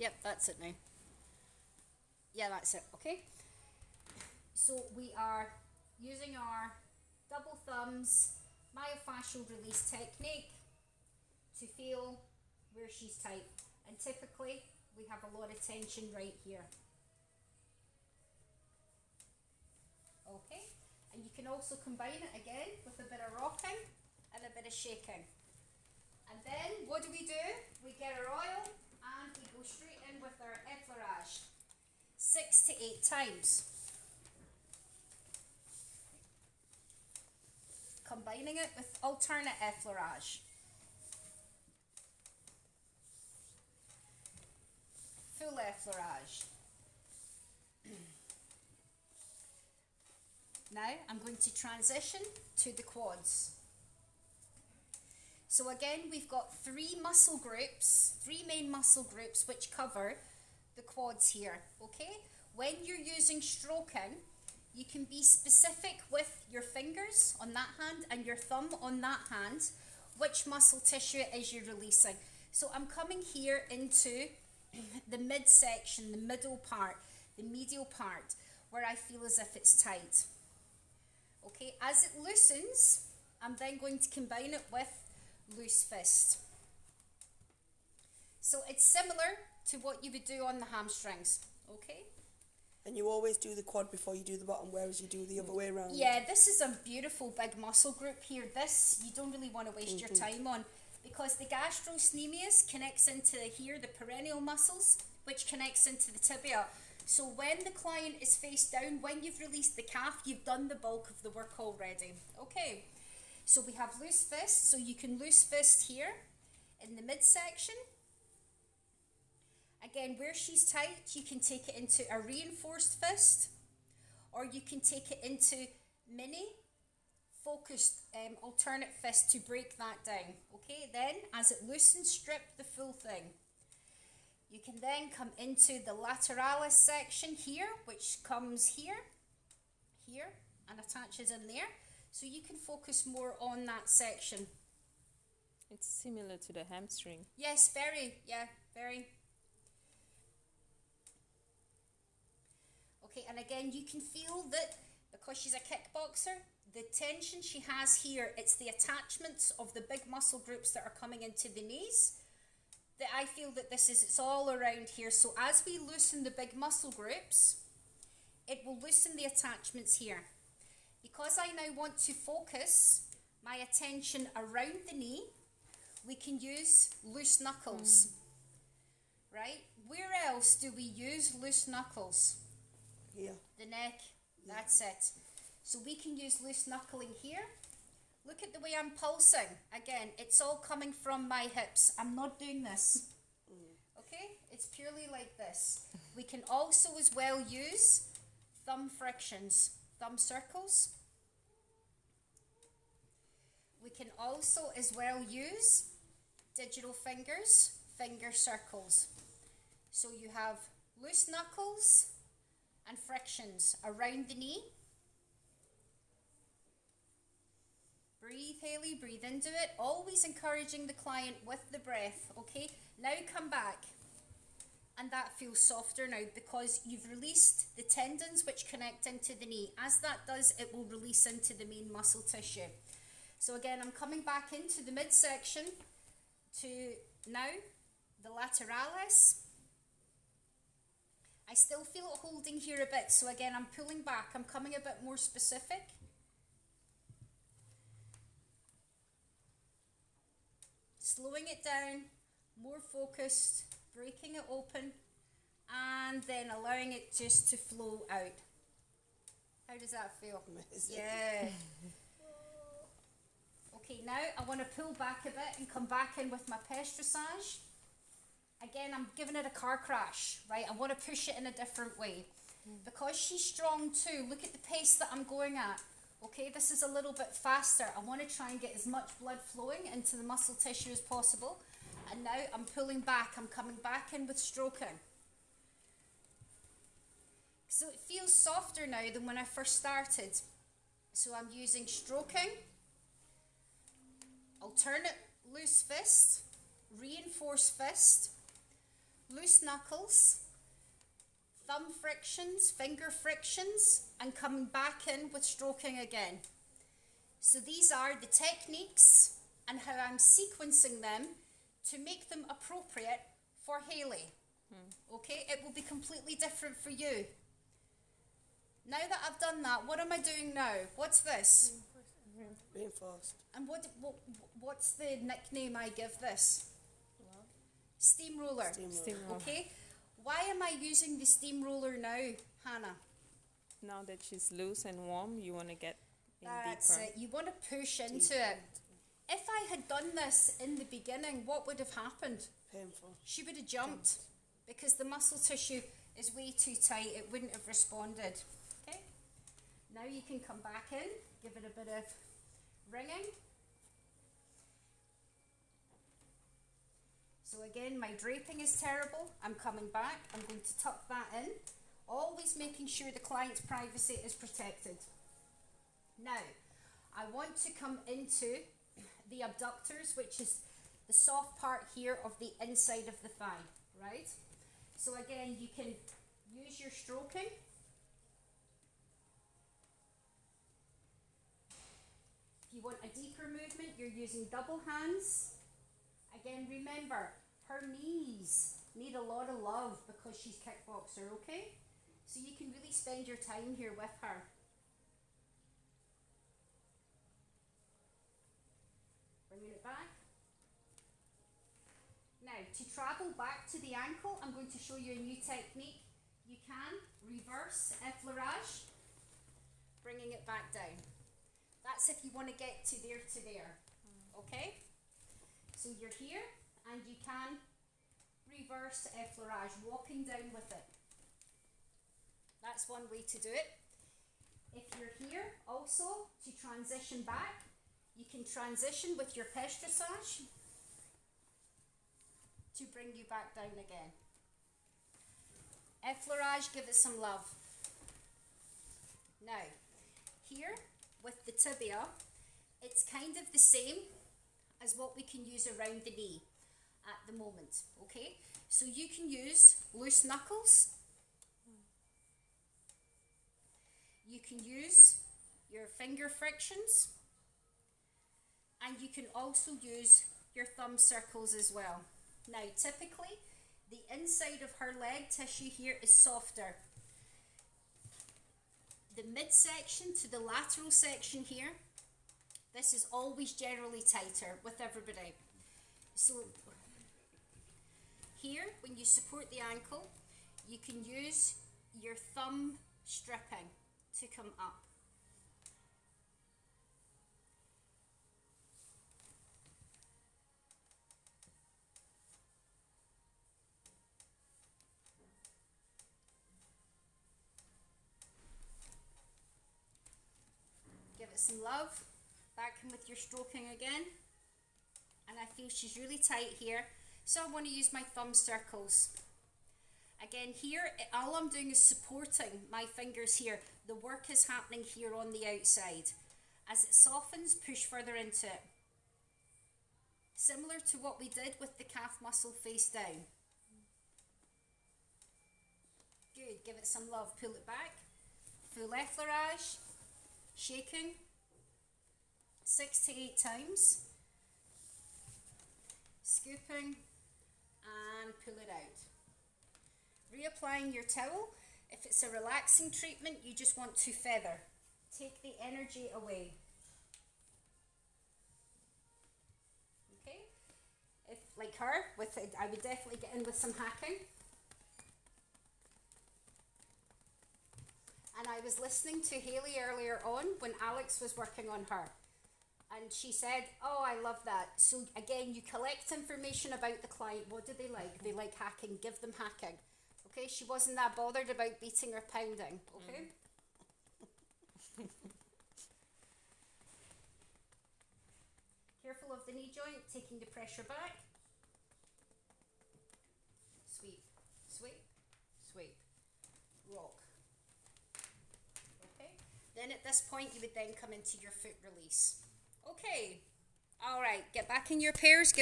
Yep, that's it now. Yeah, that's it. Okay. So we are using our double thumbs myofascial release technique to feel where she's tight. And typically we have a lot of tension right here. Okay. And you can also combine it again with a bit of rocking and a bit of shaking. And then what do? We get our oil and we go straight in with our effleurage. 6 to 8 times. Combining it with alternate effleurage. Full effleurage. Now I'm going to transition to the quads. So again, we've got three main muscle groups which cover the quads here, okay? When you're using stroking, you can be specific with your fingers on that hand and your thumb on that hand, which muscle tissue it is you're releasing. So I'm coming here into the midsection, the middle part, the medial part, where I feel as if it's tight. Okay, as it loosens, I'm then going to combine it with loose fist. So it's similar to what you would do on the hamstrings, okay? And you always do the quad before you do the bottom, whereas you do the other way around. Yeah, this is a beautiful big muscle group here. This you don't really want to waste your time on, because the gastrocnemius connects into here, the peroneal muscles, which connects into the tibia. So when the client is face down, when you've released the calf, you've done the bulk of the work already. Okay, so we have loose fist, so you can loose fist here in the midsection. Again, where she's tight, you can take it into a reinforced fist, or you can take it into mini focused alternate fist to break that down. Okay, then as it loosens, strip the full thing. You can then come into the lateralis section here, which comes here, and attaches in there. So you can focus more on that section. It's similar to the hamstring. Yes, very, yeah, very. Okay, and again, you can feel that because she's a kickboxer, the tension she has here, it's the attachments of the big muscle groups that are coming into the knees, that I feel that it's all around here. So as we loosen the big muscle groups, it will loosen the attachments here. Because I now want to focus my attention around the knee, we can use loose knuckles, right? Where else do we use loose knuckles? Here. The neck, that's it. So we can use loose knuckling here. Look at the way I'm pulsing. Again, it's all coming from my hips. I'm not doing this. Okay? It's purely like this. We can also as well use thumb frictions, thumb circles. We can also as well use digital fingers, finger circles. So you have loose knuckles and frictions around the knee. Breathe, Hayley, breathe into it. Always encouraging the client with the breath, okay? Now come back. And that feels softer now because you've released the tendons which connect into the knee. As that does, it will release into the main muscle tissue. So again, I'm coming back into the midsection to now the lateralis. I still feel it holding here a bit, so again, I'm pulling back. I'm coming a bit more specific. Slowing it down, more focused, breaking it open, and then allowing it just to flow out. How does that feel? Amazing. Yeah. Okay, now I want to pull back a bit and come back in with my pes dressage. Again, I'm giving it a car crash, right? I want to push it in a different way. Because she's strong too, look at the pace that I'm going at. Okay, this is a little bit faster. I want to try and get as much blood flowing into the muscle tissue as possible. And now I'm pulling back. I'm coming back in with stroking. So it feels softer now than when I first started. So I'm using stroking, alternate loose fist, reinforced fist, loose knuckles, thumb frictions, finger frictions, and coming back in with stroking again. So these are the techniques and how I'm sequencing them to make them appropriate for Hayley. Okay, it will be completely different for you. Now that I've done that, what am I doing now? What's this? Reinforced. And what's the nickname I give this? Steamroller. Steamroller. Okay, why am I using the steamroller now, Hannah? Now that she's loose and warm, you want to get in That's deeper. it. You want to push into it. If I had done this in the beginning, what would have happened? Painful. She would have jumped because the muscle tissue is way too tight. It wouldn't have responded. Okay. Now you can come back in, give it a bit of ringing. So again, my draping is terrible. I'm coming back. I'm going to tuck that in, always making sure the client's privacy is protected. Now, I want to come into the abductors, which is the soft part here of the inside of the thigh, right? So again, you can use your stroking. If you want a deeper movement, you're using double hands. Again, remember, her knees need a lot of love because she's kickboxer, okay? So you can really spend your time here with her. Bringing it back. Now, to travel back to the ankle, I'm going to show you a new technique. You can reverse effleurage, bringing it back down. That's if you want to get to there, okay? So you're here, and you can reverse effleurage, walking down with it. That's one way to do it. If you're here, also, to transition back, you can transition with your pêche dressage to bring you back down again. Effleurage, give it some love. Now, here with the tibia, it's kind of the same as what we can use around the knee at the moment, okay? So you can use loose knuckles. You can use your finger frictions. And you can also use your thumb circles as well. Now, typically, the inside of her leg tissue here is softer. The midsection to the lateral section here, this is always generally tighter with everybody. So, here, when you support the ankle, you can use your thumb stripping to come up. Give it some love. Back in with your stroking again. And I feel she's really tight here. So I want to use my thumb circles. Again, here, all I'm doing is supporting my fingers here. The work is happening here on the outside. As it softens, push further into it. Similar to what we did with the calf muscle face down. Good, give it some love. Pull it back. Full effleurage. Shaking 6 to 8 times, scooping and pull it out. Reapplying your towel. If it's a relaxing treatment, you just want to feather. Take the energy away. Okay? If like her, with it, I would definitely get in with some hacking. And I was listening to Hayley earlier on when Alex was working on her. And she said, oh, I love that. So again, you collect information about the client. What do they like? They like hacking. Give them hacking. Okay, she wasn't that bothered about beating or pounding. Okay? Careful of the knee joint, taking the pressure back. Sweep, sweep, sweep. Rock. Then at this point, you would then come into your foot release. Okay. All right. Get back in your pairs.